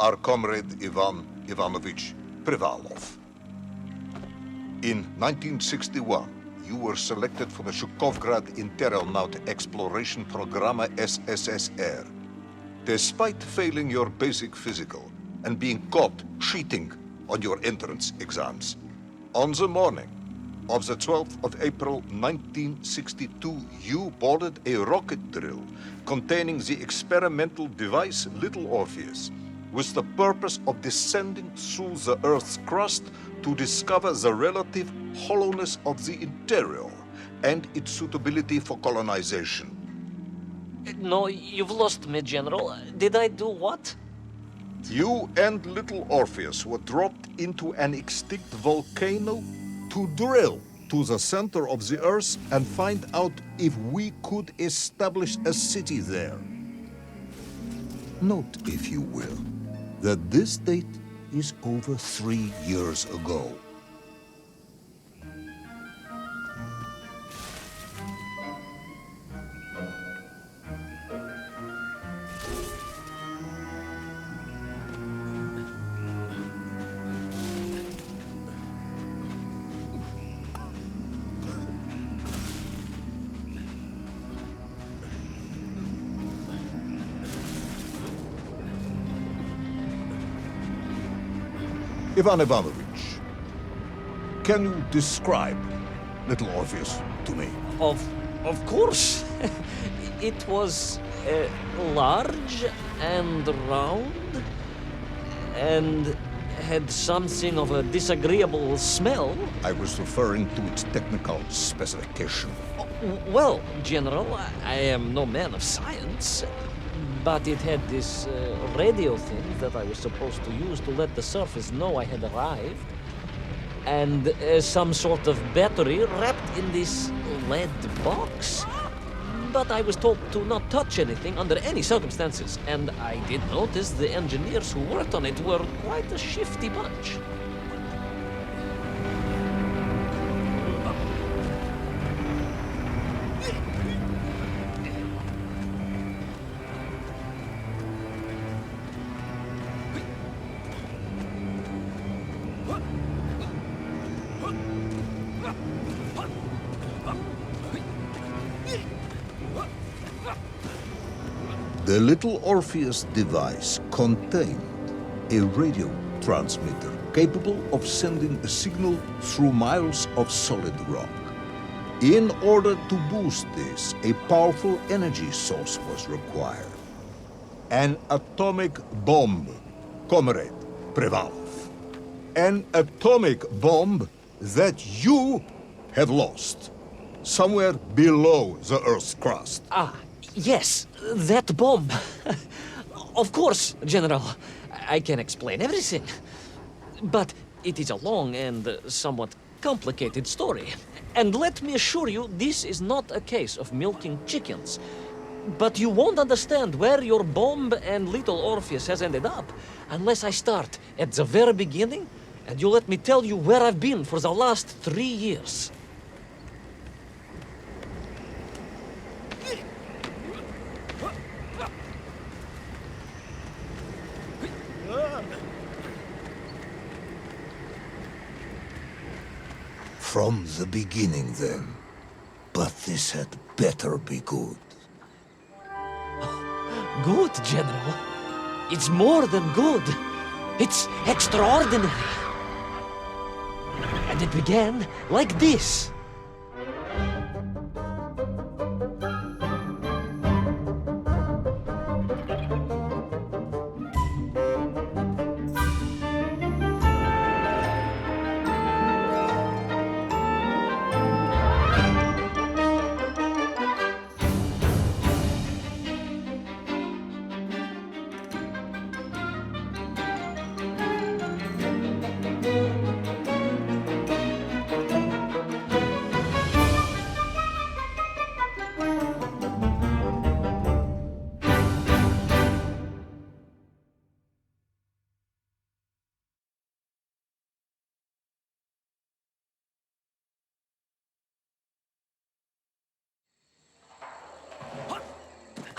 our comrade Ivan Ivanovich Privalov. In 1961, you were selected for the Shukovgrad Interonaut Exploration Programme SSSR. Despite failing your basic physical and being caught cheating on your entrance exams, on the morning of the 12th of April 1962, you boarded a rocket drill containing the experimental device Little Orpheus, with the purpose of descending through the Earth's crust to discover the relative hollowness of the interior and its suitability for colonization. No, you've lost me, General. Did I do what? You and Little Orpheus were dropped into an extinct volcano to drill to the center of the Earth and find out if we could establish a city there. Note, if you will, that this date is over 3 years ago. Ivan Ivanovich, can you describe Little Orpheus to me? Of course. It was large and round and had something of a disagreeable smell. I was referring to its technical specification. Well, General, I am no man of science, but it had this radio thing that I was supposed to use to let the surface know I had arrived, and some sort of battery wrapped in this lead box. But I was told to not touch anything under any circumstances, and I did notice the engineers who worked on it were quite a shifty bunch. The Little Orpheus device contained a radio transmitter capable of sending a signal through miles of solid rock. In order to boost this, a powerful energy source was required. An atomic bomb, Comrade Privalov. An atomic bomb that you have lost somewhere below the Earth's crust. Yes, that bomb. Of course, General. I can explain everything. But it is a long and somewhat complicated story. And let me assure you, this is not a case of milking chickens. But you won't understand where your bomb and Little Orpheus has ended up unless I start at the very beginning and you let me tell you where I've been for the last 3 years. From the beginning, then. But this had better be good. Good, General. It's more than good. It's extraordinary. And it began like this.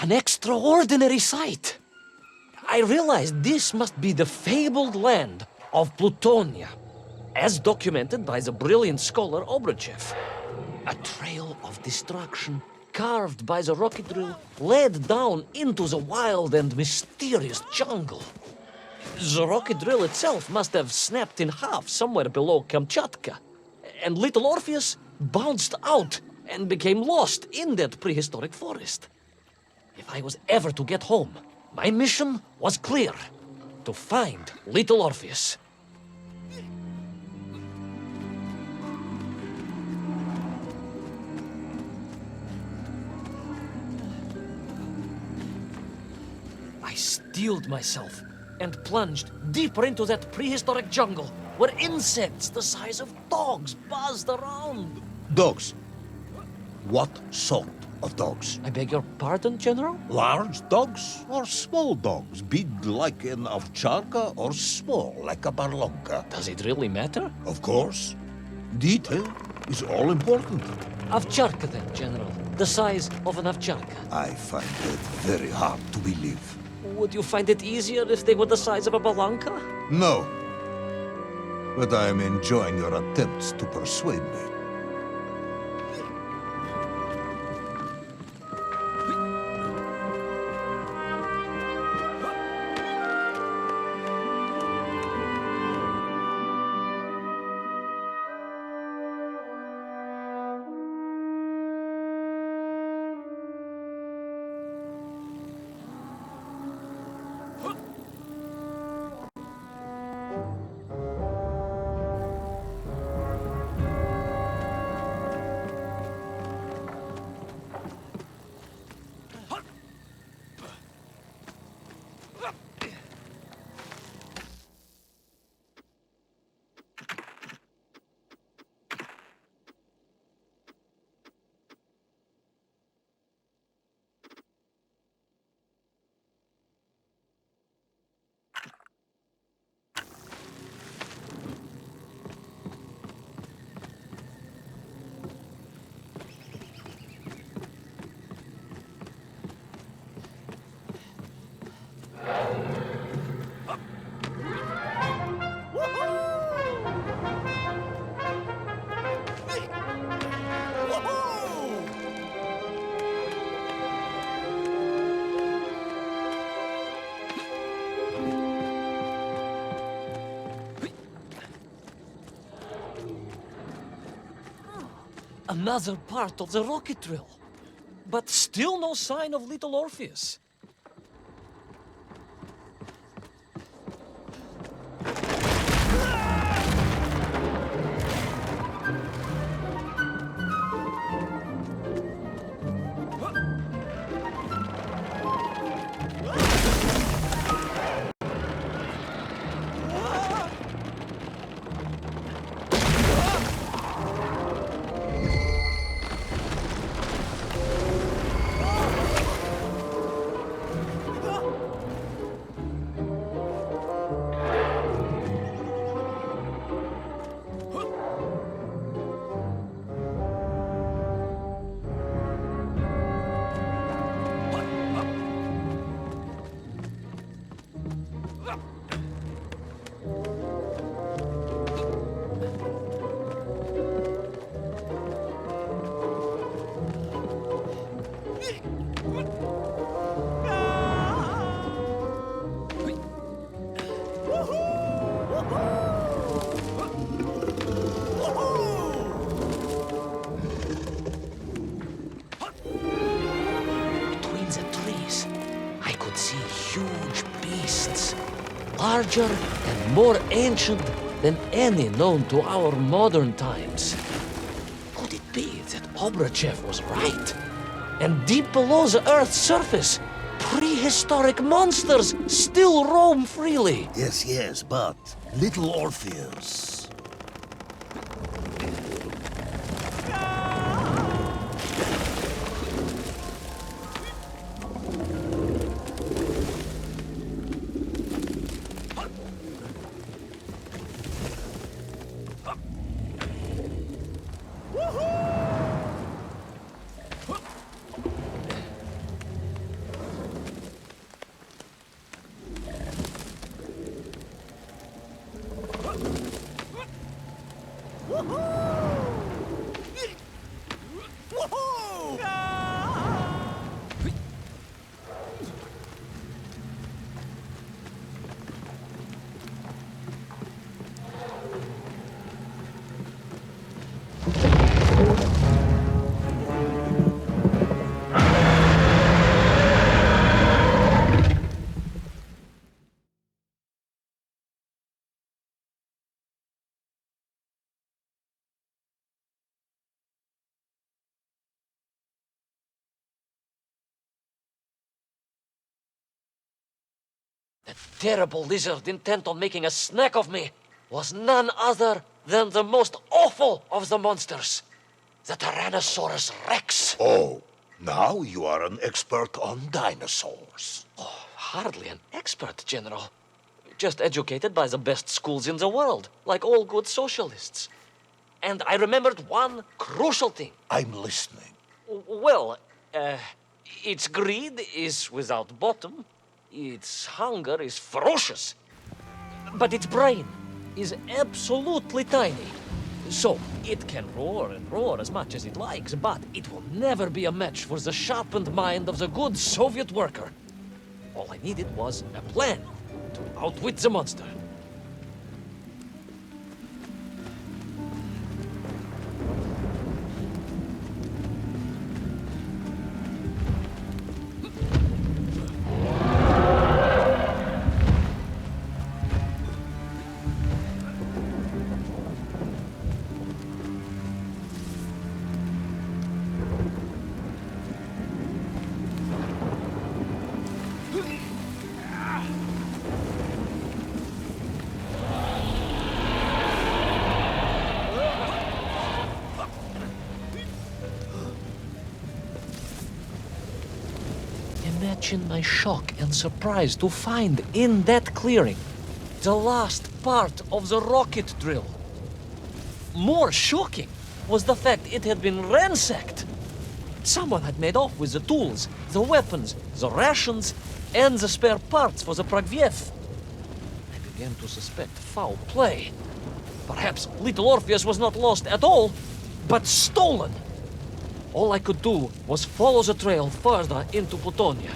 An extraordinary sight. I realized this must be the fabled land of Plutonia, as documented by the brilliant scholar Obruchev. A trail of destruction carved by the rocket drill led down into the wild and mysterious jungle. The rocket drill itself must have snapped in half somewhere below Kamchatka, and little Orpheus bounced out and became lost in that prehistoric forest. If I was ever to get home, my mission was clear: to find little Orpheus. I steeled myself and plunged deeper into that prehistoric jungle where insects the size of dogs buzzed around. Dogs. What sort of dogs? I beg your pardon, General? Large dogs or small dogs? Big like an ovcharka or small like a barlonka? Does it really matter? Of course. Detail is all important. Ovcharka then, General. The size of an ovcharka. I find that very hard to believe. Would you find it easier if they were the size of a balanka? No. But I am enjoying your attempts to persuade me. Another part of the rocket drill. But still no sign of little Orpheus. Larger and more ancient than any known to our modern times. Could it be that Obruchev was right? And deep below the Earth's surface, prehistoric monsters still roam freely. Yes, but little Orpheus. The terrible lizard intent on making a snack of me was none other than the most awful of the monsters, the Tyrannosaurus Rex. Oh, now you are an expert on dinosaurs. Hardly an expert, General. Just educated by the best schools in the world, like all good socialists. And I remembered one crucial thing. I'm listening. Well, its greed is without bottom, its hunger is ferocious, but its brain is absolutely tiny. So, it can roar and roar as much as it likes, but it will never be a match for the sharpened mind of the good Soviet worker. All I needed was a plan to outwit the monster. Imagine my shock and surprise to find in that clearing the last part of the rocket drill. More shocking was the fact it had been ransacked. Someone had made off with the tools, the weapons, the rations, and the spare parts for the Pragviev. I began to suspect foul play. Perhaps little Orpheus was not lost at all, but stolen. All I could do was follow the trail further into Plutonia.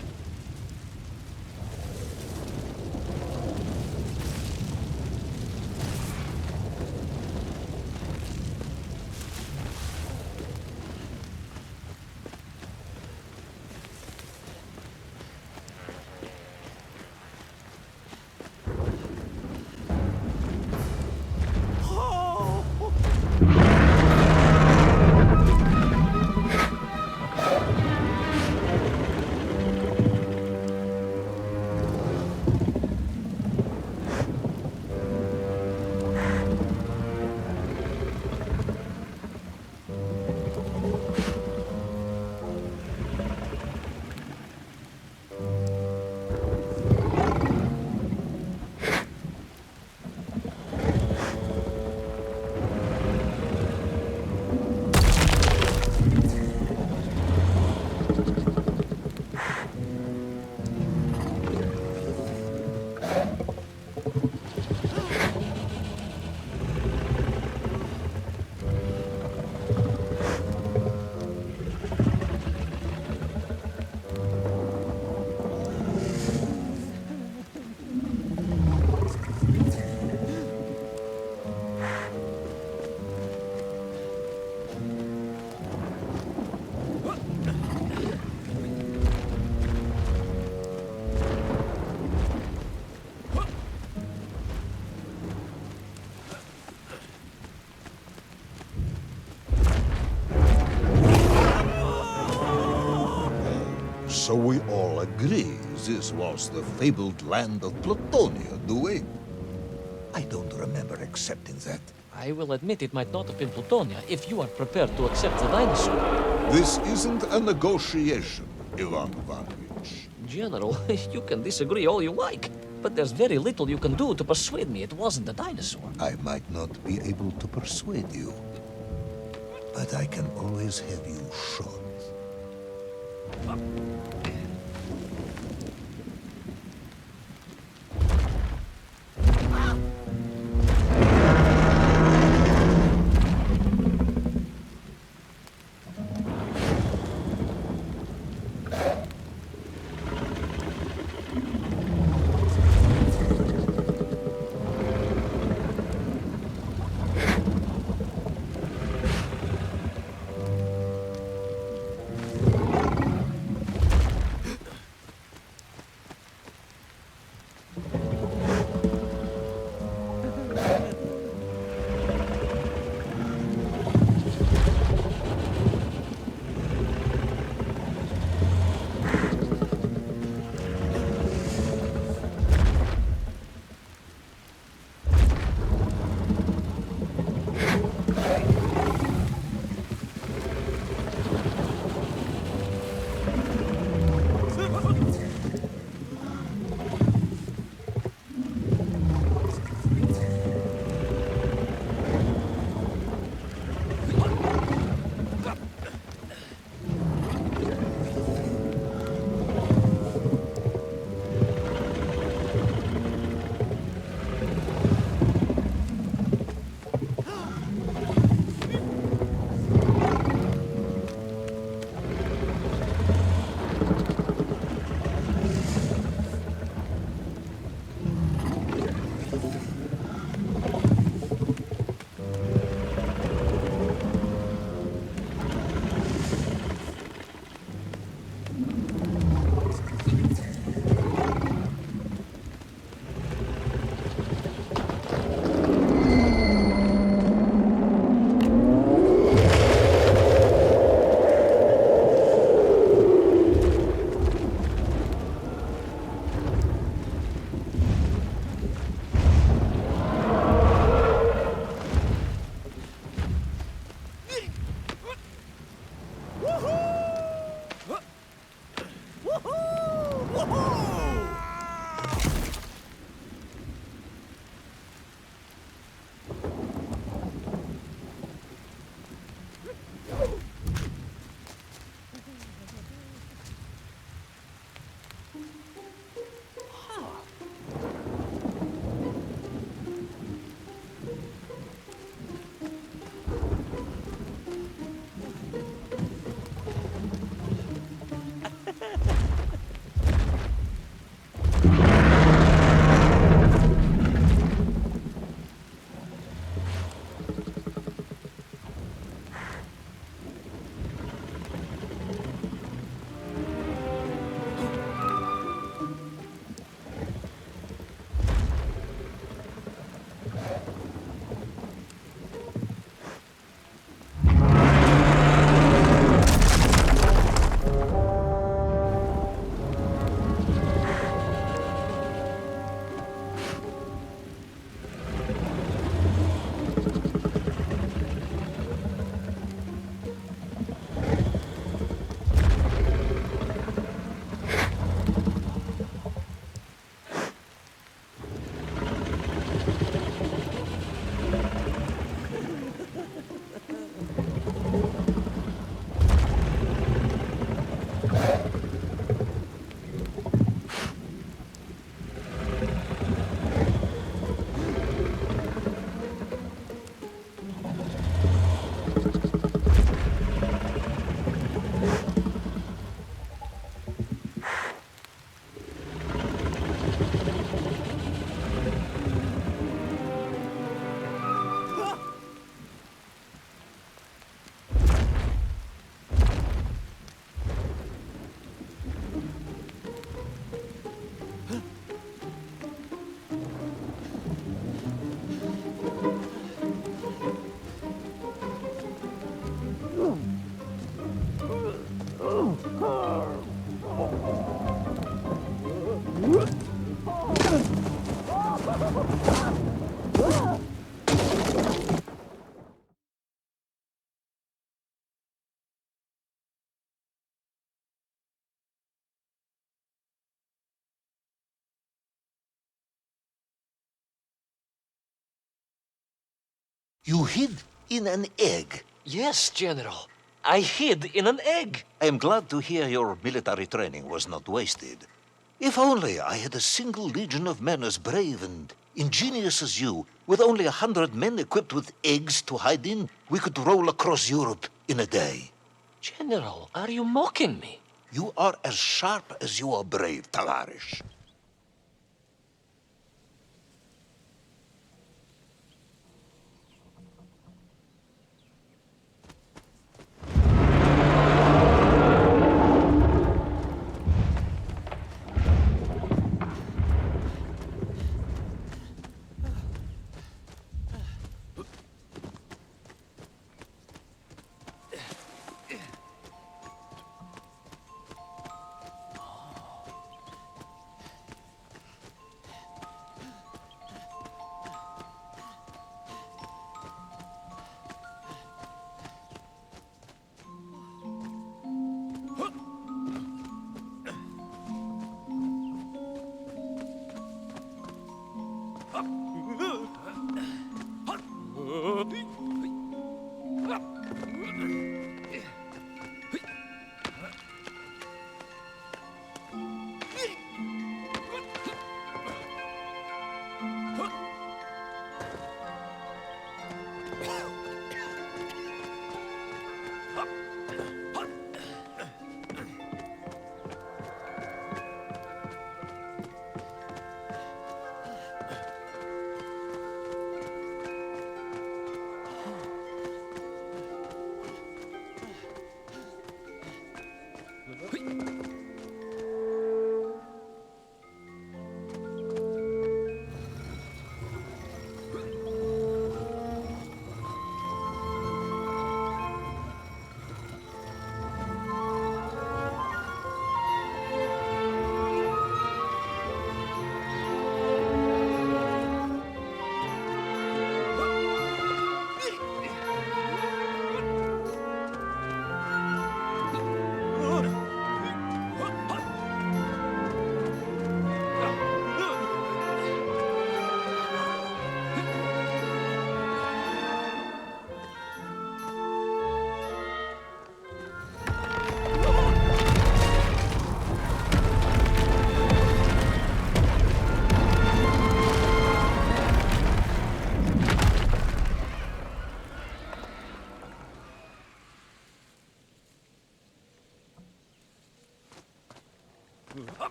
So we all agree this was the fabled land of Plutonia, do we? I don't remember accepting that. I will admit it might not have been Plutonia if you are prepared to accept the dinosaur. This isn't a negotiation, Ivan Ivanovich. General, you can disagree all you like, but there's very little you can do to persuade me it wasn't a dinosaur. I might not be able to persuade you, but I can always have you shot. You hid in an egg. Yes, General. I hid in an egg. I am glad to hear your military training was not wasted. If only I had a single legion of men as brave and ingenious as you, with only 100 men equipped with eggs to hide in, we could roll across Europe in a day. General, are you mocking me? You are as sharp as you are brave, Tavarish.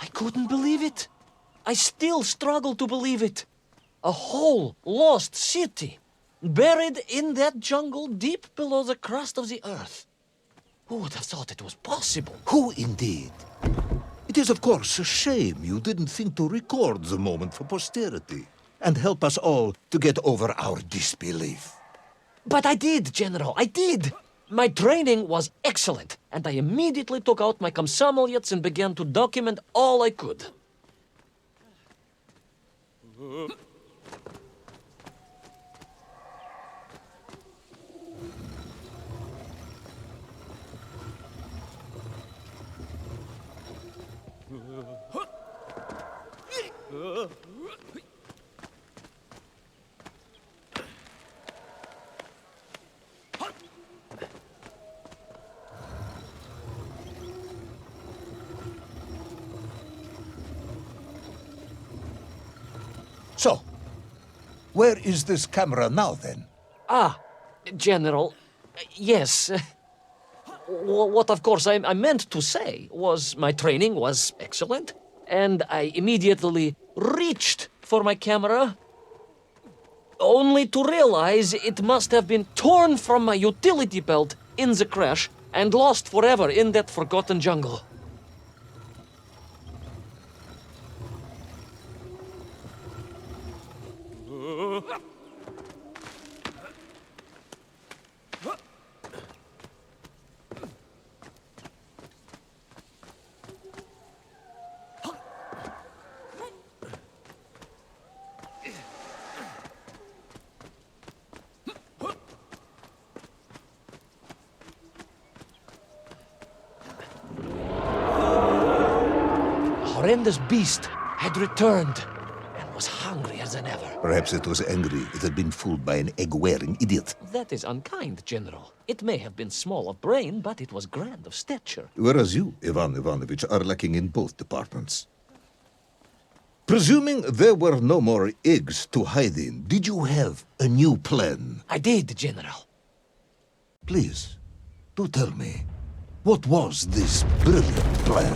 I couldn't believe it. I still struggle to believe it. A whole lost city, buried in that jungle deep below the crust of the earth. Who would have thought it was possible? Who indeed? It is, of course, a shame you didn't think to record the moment for posterity and help us all to get over our disbelief. But I did, General, I did. My training was excellent, and I immediately took out my komsomolets and began to document all I could. So, where is this camera now, then? General, yes. What, of course, I meant to say was my training was excellent, and I immediately reached for my camera, only to realize it must have been torn from my utility belt in the crash and lost forever in that forgotten jungle. horrendous beast had returned and was hungrier than ever. Perhaps it was angry it had been fooled by an egg-wearing idiot. That is unkind, General. It may have been small of brain, but it was grand of stature. Whereas you, Ivan Ivanovich, are lacking in both departments. Presuming there were no more eggs to hide in, did you have a new plan? I did, General. Please, do tell me, what was this brilliant plan?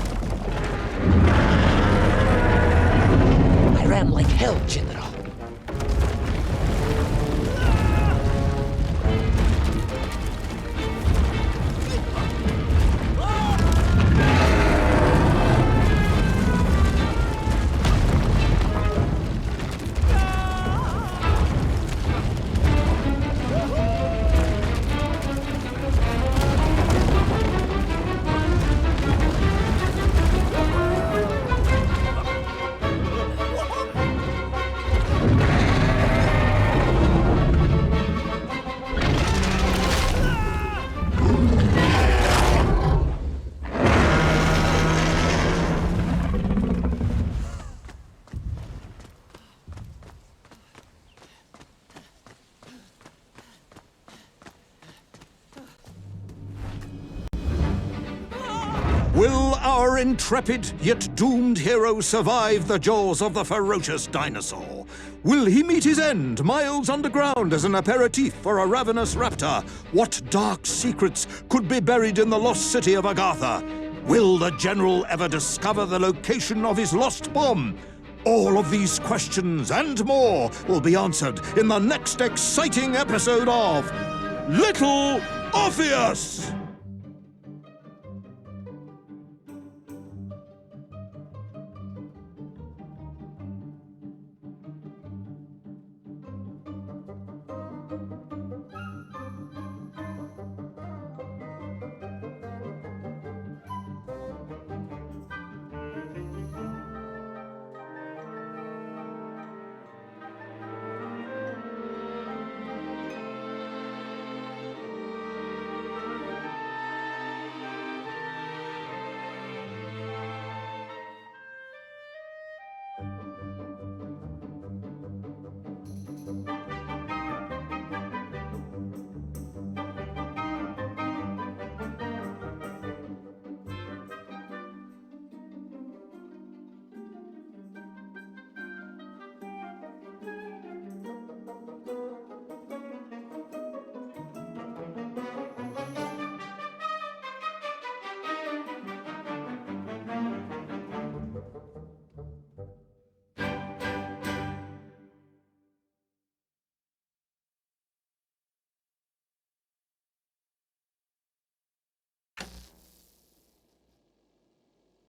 I ran like hell, General. Will our intrepid yet doomed hero survive the jaws of the ferocious dinosaur? Will he meet his end miles underground as an aperitif for a ravenous raptor? What dark secrets could be buried in the lost city of Agatha? Will the general ever discover the location of his lost bomb? All of these questions and more will be answered in the next exciting episode of Little Orpheus!